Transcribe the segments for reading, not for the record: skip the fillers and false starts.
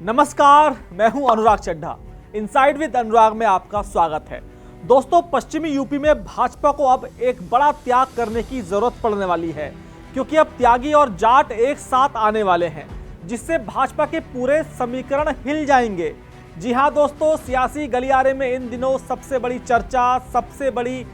नमस्कार, मैं हूं अनुराग चड्ढा। इनसाइड विद अनुराग में आपका स्वागत है। दोस्तों, पश्चिमी यूपी में भाजपा को अब एक बड़ा त्याग करने की जरूरत पड़ने वाली है, क्योंकि अब त्यागी और जाट एक साथ आने वाले हैं, जिससे भाजपा के पूरे समीकरण हिल जाएंगे। जी हां दोस्तों, सियासी गलियारे में इन दिनों सबसे बड़ी चर्चा, सबसे बड़ी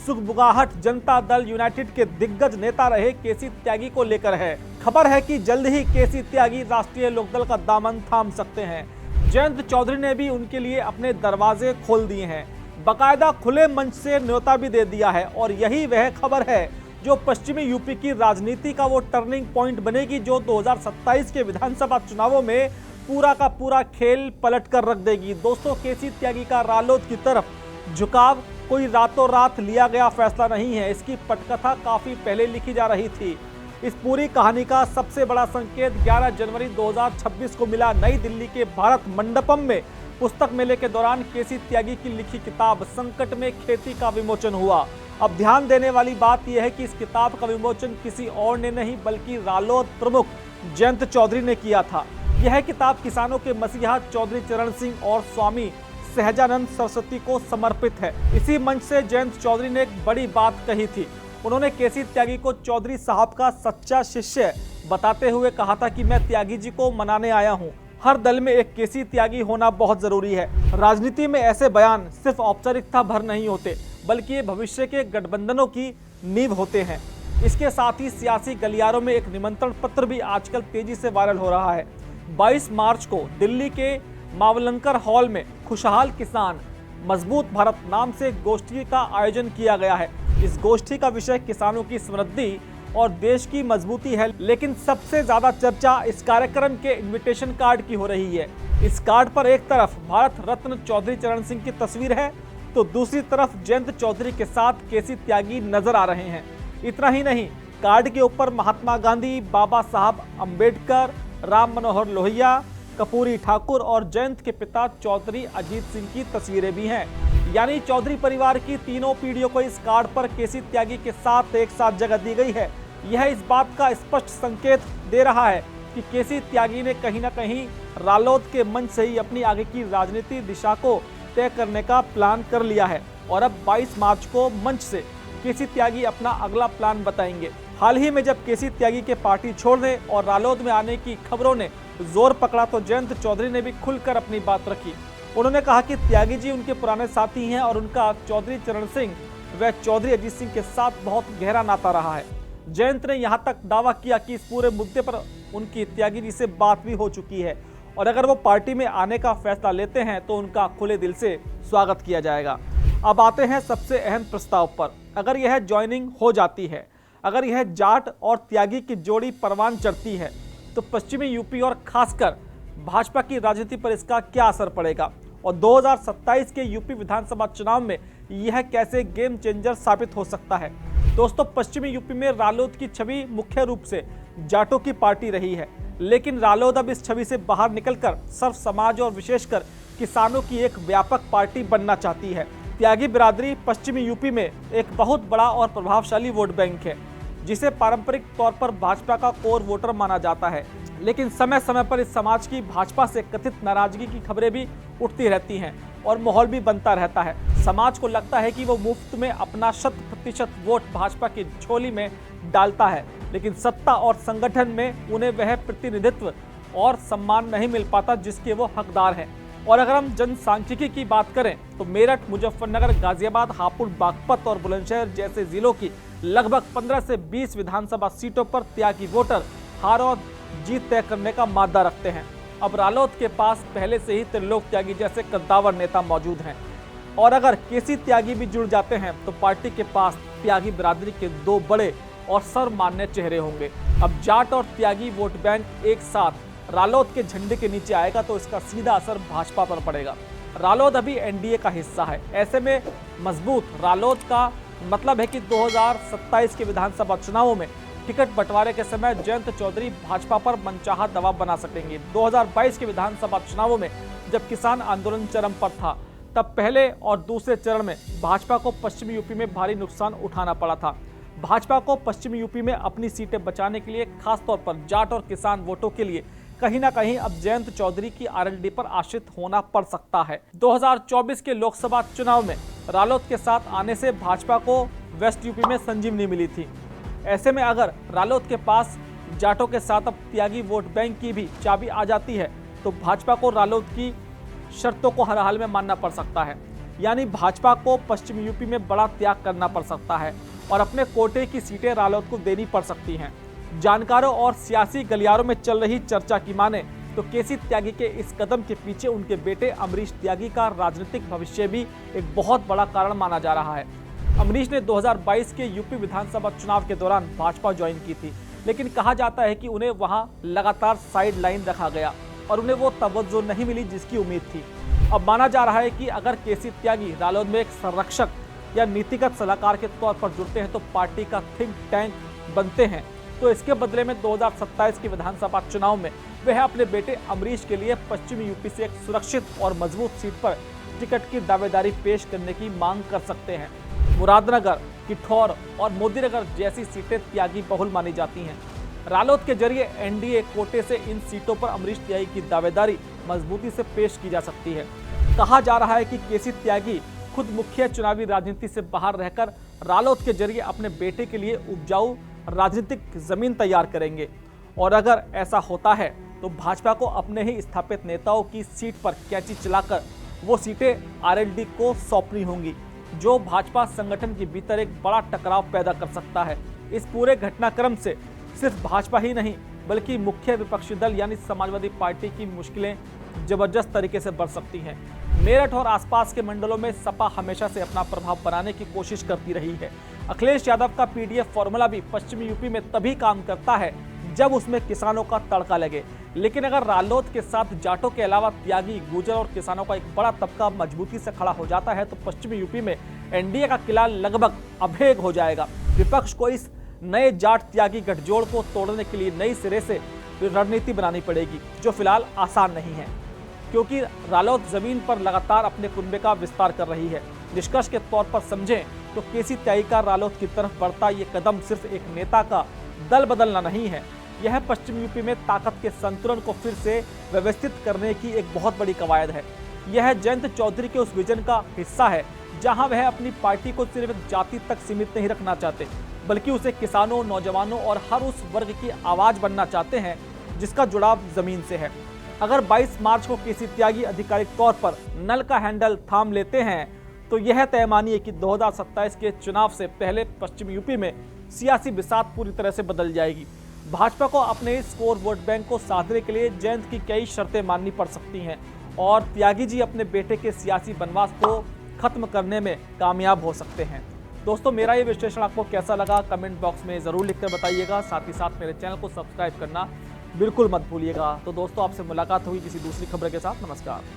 सुगबुगाहट जनता दल यूनाइटेड के दिग्गज नेता रहे केसी त्यागी को लेकर है। खबर है कि जल्द ही केसी त्यागी राष्ट्रीय लोकदल का दामन थाम सकते हैं। जयंत चौधरी ने भी उनके लिए अपने दरवाजे खोल दिए हैं, बाकायदा खुले मंच से न्योता भी दे दिया है। और यही वह खबर है जो पश्चिमी यूपी की राजनीति का वो टर्निंग पॉइंट बनेगी, जो 2027 के विधानसभा चुनावों में पूरा का पूरा खेल पलट कर रख देगी। दोस्तों, केसी त्यागी का रालोद की तरफ झुकाव कोई रातों रात लिया गया फैसला नहीं है। इसकी पटकथा काफी पहले लिखी जा रही थी। इस पूरी कहानी का सबसे बड़ा संकेत 11 जनवरी 2026 को मिला। नई दिल्ली के भारत मंडपम में पुस्तक मेले के दौरान केसी त्यागी की लिखी किताब संकट में खेती का विमोचन हुआ। अब ध्यान देने वाली बात यह है कि इस किताब का विमोचन किसी और ने नहीं, बल्कि रालोद प्रमुख जयंत चौधरी ने किया था। यह किताब किसानों के मसीहा चौधरी चरण सिंह और स्वामी सहजानंद सरस्वती को समर्पित है। इसी मंच से जयंत चौधरी ने एक बड़ी बात कही थी। उन्होंने केसी त्यागी को चौधरी साहब का सच्चा शिष्य बताते हुए कहा था कि मैं त्यागी जी को मनाने आया हूं। हर दल में एक केसी त्यागी होना बहुत जरूरी है। राजनीति में ऐसे बयान सिर्फ औपचारिकता भर नहीं होते, बल्कि ये भविष्य के गठबंधनों की नींव होते हैं। इसके साथ ही सियासी गलियारों में एक निमंत्रण पत्र भी आजकल तेजी से वायरल हो रहा है। 22 मार्च को दिल्ली के मावलंकर हॉल में खुशहाल किसान मजबूत भारत नाम से गोष्ठी का आयोजन किया गया है। इस गोष्ठी का विषय किसानों की समृद्धि और देश की मजबूती है, लेकिन सबसे ज्यादा चर्चा इस कार्यक्रम के इनविटेशन कार्ड की हो रही है। इस कार्ड पर एक तरफ भारत रत्न चौधरी चरण सिंह की तस्वीर है, तो दूसरी तरफ जयंत चौधरी के साथ केसी त्यागी नजर आ रहे हैं। इतना ही नहीं, कार्ड के ऊपर महात्मा गांधी, बाबा साहब अम्बेडकर, राम मनोहर लोहिया, कपूरी ठाकुर और जयंत के पिता चौधरी अजीत सिंह की तस्वीरें भी हैं। यानी चौधरी परिवार की तीनों पीढ़ियों को इस कार्ड पर केसी त्यागी के साथ एक साथ जगह दी गई है। यह इस बात का स्पष्ट संकेत दे रहा है कि केसी त्यागी ने कहीं ना कहीं रालोद के मंच से ही अपनी आगे की राजनीति दिशा को तय करने का प्लान कर लिया है। और अब 22 मार्च को मंच से केसी त्यागी अपना अगला प्लान बताएंगे। हाल ही में जब केसी त्यागी के पार्टी छोड़ने और रालोद में आने की खबरों ने जोर पकड़ा, तो जयंत चौधरी ने भी खुलकर अपनी बात रखी। उन्होंने कहा कि त्यागी जी उनके पुराने साथी हैं और उनका चौधरी चरण सिंह व चौधरी अजीत सिंह के साथ बहुत गहरा नाता रहा है। जयंत ने यहां तक दावा किया कि इस पूरे मुद्दे पर उनकी त्यागी जी से बात भी हो चुकी है, और अगर वो पार्टी में आने का फैसला लेते हैं तो उनका खुले दिल से स्वागत किया जाएगा। अब आते हैं सबसे अहम प्रस्ताव पर। अगर यह ज्वाइनिंग हो जाती है, अगर यह जाट और त्यागी की जोड़ी परवान चढ़ती है, तो पश्चिमी यूपी और खासकर भाजपा की राजनीति पर इसका क्या असर पड़ेगा, और 2027 के यूपी विधानसभा चुनाव में यह कैसे गेम चेंजर साबित हो सकता है। दोस्तों, पश्चिमी यूपी में रालोद की छवि मुख्य रूप से जाटों की पार्टी रही है, लेकिन रालोद अब इस छवि से बाहर निकलकर सर्व समाज और विशेषकर किसानों की एक व्यापक पार्टी बनना चाहती है। त्यागी बिरादरी पश्चिमी यूपी में एक बहुत बड़ा और प्रभावशाली वोट बैंक है, जिसे पारंपरिक तौर पर भाजपा का कोर वोटर माना जाता है। लेकिन समय समय पर इस समाज की भाजपा से कथित नाराजगी की खबरें भी उठती रहती हैं और माहौल भी बनता रहता है। समाज को लगता है कि वो मुफ्त में अपना 100% वोट भाजपा की झोली में डालता है, लेकिन सत्ता और संगठन में उन्हें वह प्रतिनिधित्व और सम्मान नहीं मिल पाता जिसके वो हकदार हैं। और अगर हम जनसांख्यिकी की बात करें, तो मेरठ, मुजफ्फरनगर, गाजियाबाद, हापुड़, बागपत और बुलंदशहर जैसे जिलों की लगभग 15 से 20 विधानसभा सीटों पर त्यागी वोटर हार और जीत तय करने का मादा रखते हैं। अब रालोद के पास पहले से ही त्रिलोक त्यागी जैसे कद्दावर नेता मौजूद हैं, और अगर केसी त्यागी भी जुड़ जाते हैं तो पार्टी के पास त्यागी बिरादरी के दो बड़े और सर्वमान्य चेहरे होंगे। अब जाट और त्यागी वोट बैंक एक साथ रालोद के झंडे के नीचे आएगा तो इसका सीधा असर भाजपा पर पड़ेगा। रालोद अभी एनडीए का हिस्सा है, ऐसे में मजबूत रालोद का मतलब है कि 2027 के विधानसभा चुनावों में टिकट बंटवारे के समय जयंत चौधरी भाजपा पर मनचाहा दबाव बना सकेंगे। 2022 के विधानसभा चुनावों में जब किसान आंदोलन चरम पर था, तब पहले और दूसरे चरण में भाजपा को पश्चिमी यूपी में भारी नुकसान उठाना पड़ा था। भाजपा को पश्चिमी यूपी में अपनी सीटें बचाने के लिए खासतौर पर जाट और किसान वोटों के लिए कहीं ना कहीं अब जयंत चौधरी की आरएलडी पर आश्रित होना पड़ सकता है। 2024 के लोकसभा चुनाव में रालोद के साथ आने से भाजपा को वेस्ट यूपी में संजीवनी मिली थी। ऐसे में अगर रालोद के पास जाटों के साथ अब त्यागी वोट बैंक की भी चाबी आ जाती है तो भाजपा को रालोद की शर्तों को हर हाल में मानना पड़ सकता है। यानी भाजपा को पश्चिमी यूपी में बड़ा त्याग करना पड़ सकता है और अपने कोटे की सीटें रालोद को देनी पड़ सकती हैं। जानकारों और सियासी गलियारों में चल रही चर्चा की माने तो केसी त्यागी के इस कदम के पीछे उनके बेटे अमरीश त्यागी का राजनीतिक भविष्य भी एक बहुत बड़ा कारण माना जा रहा है। अमरीश ने 2022 के यूपी विधानसभा चुनाव के दौरान भाजपा ज्वाइन की थी, लेकिन कहा जाता है कि उन्हें वहां लगातार साइड लाइन रखा गया और उन्हें वो तवज्जो नहीं मिली जिसकी उम्मीद थी। अब माना जा रहा है कि अगर केसी त्यागी रालोद में एक संरक्षक या नीतिगत सलाहकार के तौर पर जुड़ते हैं तो पार्टी का थिंक टैंक बनते हैं, तो इसके बदले में 2027 के विधानसभा चुनाव में वह अपने बेटे अमरीश के लिए पश्चिमी यूपी से एक सुरक्षित और मजबूत सीट पर टिकट की दावेदारी पेश करने की मांग कर सकते हैं। मुरादनगर, किठौर और मोदीनगर जैसी सीटें त्यागी बहुल मानी जाती हैं। रालोद के जरिए एनडीए कोटे से इन सीटों पर अमरीश त्यागी की दावेदारी मजबूती से पेश की जा सकती है। कहा जा रहा है कि केसी त्यागी खुद मुख्य चुनावी राजनीति से बाहर रहकर रालोद के जरिए अपने बेटे के लिए उपजाऊ राजनीतिक जमीन तैयार करेंगे और अगर ऐसा होता है तो भाजपा को अपने ही स्थापित नेताओं की सीट पर कैंची चलाकर वो सीटें आरएलडी को सौंपनी होंगी, जो भाजपा संगठन के भीतर एक बड़ा टकराव पैदा कर सकता है। इस पूरे घटनाक्रम से सिर्फ भाजपा ही नहीं बल्कि मुख्य विपक्षी दल यानी समाजवादी पार्टी की मुश्किलें जबरदस्त तरीके से बढ़ सकती हैं। मेरठ और आसपास के मंडलों में सपा हमेशा से अपना प्रभाव बनाने की कोशिश करती रही है। अखिलेश यादव का पीडीएफ फॉर्मूला भी पश्चिमी यूपी में तभी काम करता है जब उसमें किसानों का तड़का लगे, लेकिन अगर रालोद के साथ जाटों के अलावा त्यागी, गुर्जर और किसानों का एक बड़ा तबका मजबूती से खड़ा हो जाता है तो पश्चिमी यूपी में एनडीए का किला लगभग अभेद हो जाएगा। विपक्ष को इस नए जाट त्यागी गठजोड़ को तोड़ने के लिए नई सिरे से रणनीति बनानी पड़ेगी, जो फिलहाल आसान नहीं है, क्योंकि रालोद जमीन पर लगातार अपने कुनबे का विस्तार कर रही है। निष्कर्ष के तौर पर समझें तो केसी त्यागी का रालोद की तरफ बढ़ता ये कदम सिर्फ एक नेता का दल बदलना नहीं है, यह पश्चिम यूपी में ताकत के संतुलन को फिर से व्यवस्थित करने की एक बहुत बड़ी कवायद है। यह जयंत चौधरी के उस विजन का हिस्सा है जहां वह अपनी पार्टी को सिर्फ एक जाति तक सीमित नहीं रखना चाहते, बल्कि उसे किसानों, नौजवानों और हर उस वर्ग की आवाज बनना चाहते हैं जिसका जुड़ाव जमीन से है। अगर 22 मार्च को केसी त्यागी आधिकारिक तौर पर नल का हैंडल थाम लेते हैं तो यह तय मानिए कि 2027 के चुनाव से पहले पश्चिम यूपी में सियासी बिसात पूरी तरह से बदल जाएगी। भाजपा को अपने इस कोर वोट बैंक को साधने के लिए जयंत की कई शर्तें माननी पड़ सकती हैं और त्यागी जी अपने बेटे के सियासी वनवास को खत्म करने में कामयाब हो सकते हैं। दोस्तों, मेरा ये विश्लेषण आपको कैसा लगा कमेंट बॉक्स में ज़रूर लिखकर बताइएगा। साथ ही साथ मेरे चैनल को सब्सक्राइब करना बिल्कुल मत भूलिएगा। तो दोस्तों, आपसे मुलाकात होगी किसी दूसरी खबर के साथ। नमस्कार।